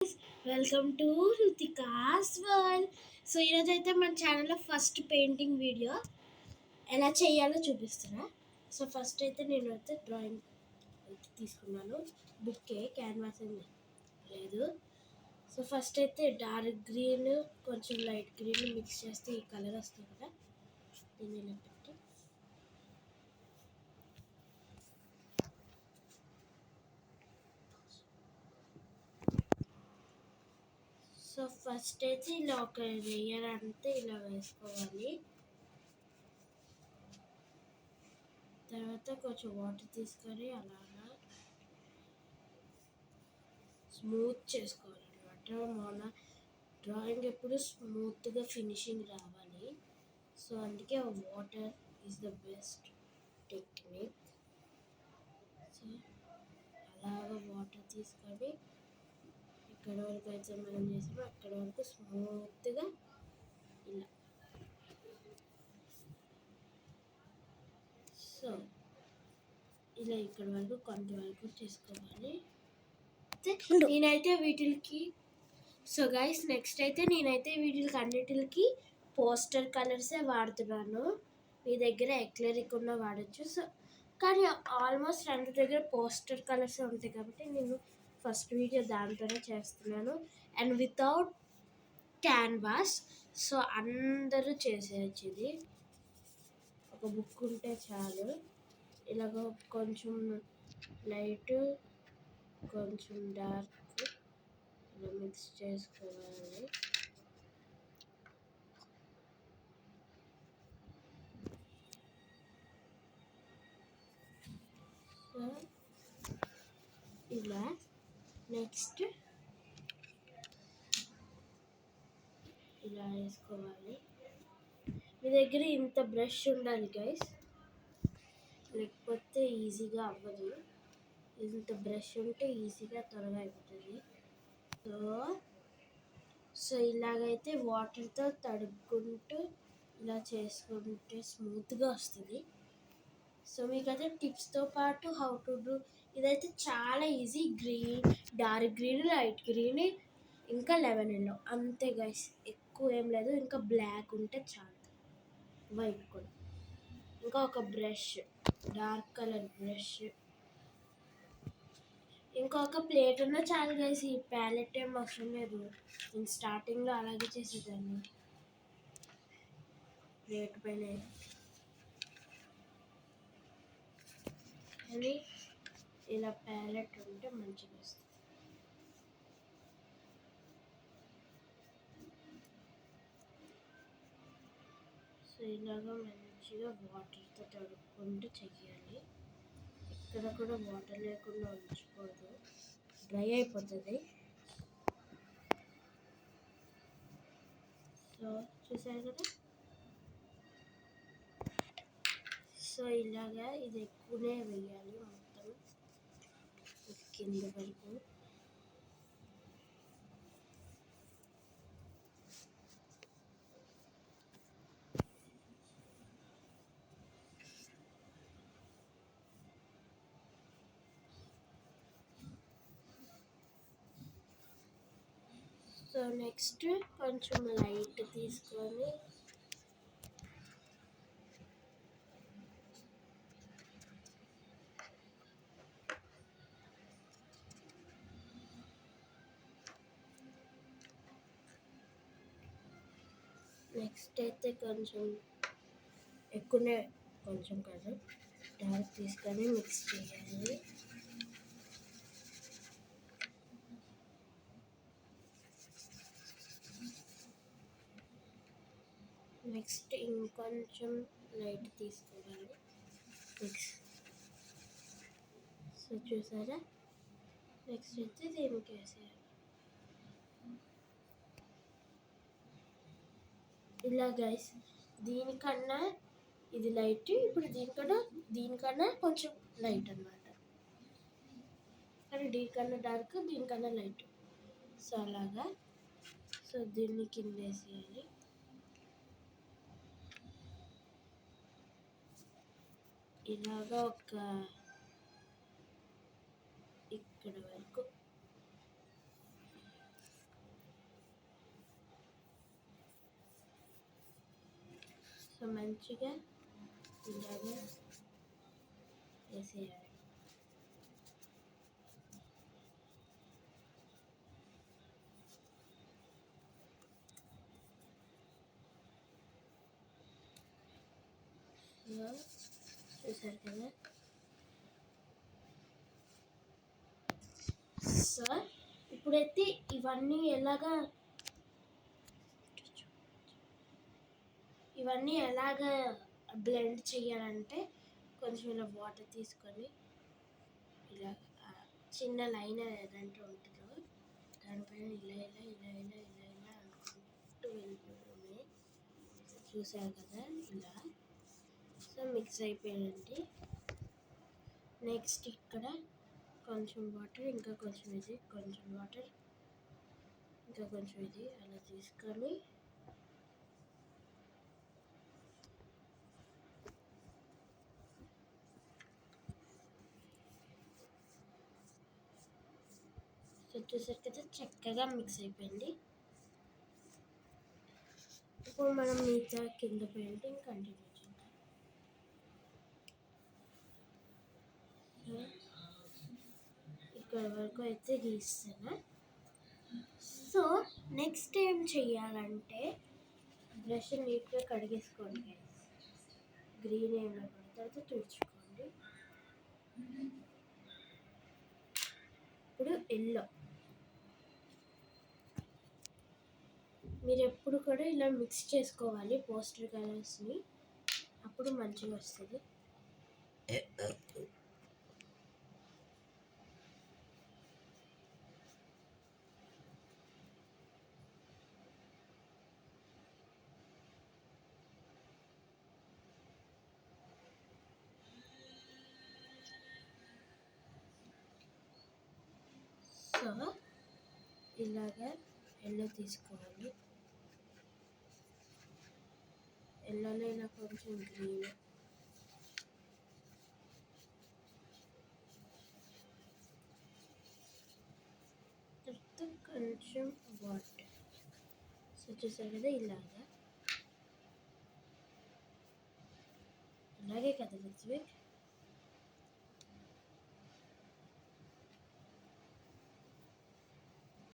Welcome to Ruthika's world. So ఈరోజు అయితే మన ఛానల్లో ఫస్ట్ పెయింటింగ్ వీడియో ఎలా చేయాలో చూపిస్తున్నా. సో ఫస్ట్ అయితే నేను అయితే డ్రాయింగ్ అయితే తీసుకున్నాను. బుక్కే, క్యాన్వాస్ ఏం లేదు. సో ఫస్ట్ అయితే డార్క్ గ్రీన్ కొంచెం లైట్ గ్రీన్ మిక్స్ చేస్తే ఈ కలర్ వస్తుంది కదా. దీన్ని ఇలా పెట్టి సో ఫస్ట్ అయితే ఇలా ఒక లేయర్ అంతా ఇలా వేసుకోవాలి. తర్వాత కొంచెం వాటర్ తీసుకొని అలాగా స్మూత్ చేసుకోవాలన్నమాట. మన డ్రాయింగ్ ఎప్పుడు స్మూత్గా ఫినిషింగ్ రావాలి. సో అందుకే water is the best technique. So అలాగ వాటర్ తీసుకొని ఎక్కడ వరకు అయితే మనం చేసామో అక్కడ వరకు స్మూత్గా ఇలా. సో ఇలా ఇక్కడ వరకు కొంతవరకు చేసుకోవాలి. నేనైతే వీటికి సో గైస్ నెక్స్ట్ అయితే నేనైతే వీటికి అన్నిటికి పోస్టర్ కలర్సే వాడుతున్నాను. మీ దగ్గర ఎక్లరిక్ ఉన్న వాడచ్చు. సో కానీ ఆల్మోస్ట్ అందరి దగ్గర పోస్టర్ కలర్సే ఉంటాయి కాబట్టి నేను ఫస్ట్ వీడియో దాంతోనే చేస్తున్నాను. And without canvas. సో అందరూ చేసేయచ్చు. ఇది ఒక బుక్ ఉంటే చాలు. ఇలాగ కొంచెం లైట్ కొంచెం డార్క్ ఇలా మిక్స్ చేసుకోవాలి. సో ఇలా నెక్స్ట్ ఇలా వేసుకోవాలి. మీ దగ్గర ఇంత బ్రష్ ఉండాలి గైస్, లేకపోతే ఈజీగా అవ్వదు. ఇంత బ్రష్ ఉంటే ఈజీగా త్వరగా అయిపోతుంది. సో ఇలాగైతే వాటర్తో తడుపుకుంటూ ఇలా చేసుకుంటే స్మూత్గా వస్తుంది. సో మీకైతే టిప్స్తో పాటు హౌ టు డూ ఇదైతే చాలా easy. Green, dark green, light green, ఇంకా లెమన్ ఎల్లో అంతే గైస్. ఎక్కువ ఏం లేదు. ఇంకా బ్లాక్ ఉంటే చాలు, వైట్ కూడా. ఇంకా ఒక బ్రష్, డార్క్ కలర్ బ్రష్, ఇంకొక ప్లేట్ ఉన్న చాలు గైస్. ఈ ప్యాలెట్ ఏం అవసరం లేదు. నేను స్టార్టింగ్లో అలాగే చేసేదాన్ని, ప్లేట్ పైన. కానీ ఇలా ప్యాలెట్ ఉంటే మంచిగా వస్తుంది. సో ఇలాగా మంచిగా వాటర్తో తడుపుకుంటూ చెయ్యాలి. ఇక్కడ కూడా వాటర్ లేకుండా ఉంచకూడదు, డ్రై అయిపోతుంది. సో చూసారు కదా. సో ఇలాగా ఇది ఎక్కువనే వేయాలి మొత్తం కింద వరకు. సో నెక్స్ట్ కొంచెం లైట్ తీసుకొని నెక్స్ట్ అయితే కొంచెం ఎక్కువనే, కొంచెం కాదు, డార్క్ తీసుకొని మిక్స్ చేయాలి. నెక్స్ట్ ఇంకొంచెం లైట్ తీసుకోవాలి మిక్స్. సో చూసారా. నెక్స్ట్ అయితే దీనికి వేసేయాలి ఇలా గైస్. దీనికన్నా ఇది లైట్, ఇప్పుడు దీనికన్నా కొంచెం లైట్ అన్నమాట. కానీ దీనికన్నా డార్క్, దీనికన్నా లైట్. సో అలాగా. సో దీన్ని కింద వేసేయాలి. ఇలాగా ఒక ఇక్కడ వరకు. సో మంచిగా ఇలాగా వేసేయాలి. చూసారు కదా. సో ఇప్పుడైతే ఇవన్నీ ఎలాగా బ్లెండ్ చేయాలంటే కొంచెం ఇలా వాటర్ తీసుకొని ఇలా చిన్న లైన్ ఏదంటే ఉంటుందో దానిపైన ఇలా అనుకుంటూ వెళ్ళిపోవడమే. చూసారు కదా ఇలా. సో మిక్స్ అయిపోయింది. నెక్స్ట్ ఇక్కడ కొంచెం వాటర్, ఇంకా కొంచెం ఇది, కొంచెం వాటర్, ఇంకా కొంచెం ఇది అలా తీసుకొని చూసారు కదా చక్కగా మిక్స్ అయిపోయింది. ఇప్పుడు మనం మిగతా కింద పెయింటింగ్ కంటిన్యూ చేద్దాం. ఇక్కడ వరకు అయితే గీస్తాను. సో నెక్స్ట్ ఏం చెయ్యాలంటే బ్రష్ నీట్గా కడిగేసుకోండి. గ్రీన్ ఏమైనా పడితే తుడుచుకోండి. ఇప్పుడు ఎల్లో, మీరు ఎప్పుడు కూడా ఇలా మిక్స్ చేసుకోవాలి పోస్టర్ కలర్స్ని, అప్పుడు మంచిగా వస్తుంది. సో ఇలాగా ఎల్లో తీసుకోవాలి. ఎల్లోలో ఇలా కొంచెం గ్రీన్, కొంచెం వాటర్. సో చూసారు కదా ఇలాగే కదలచ్చు.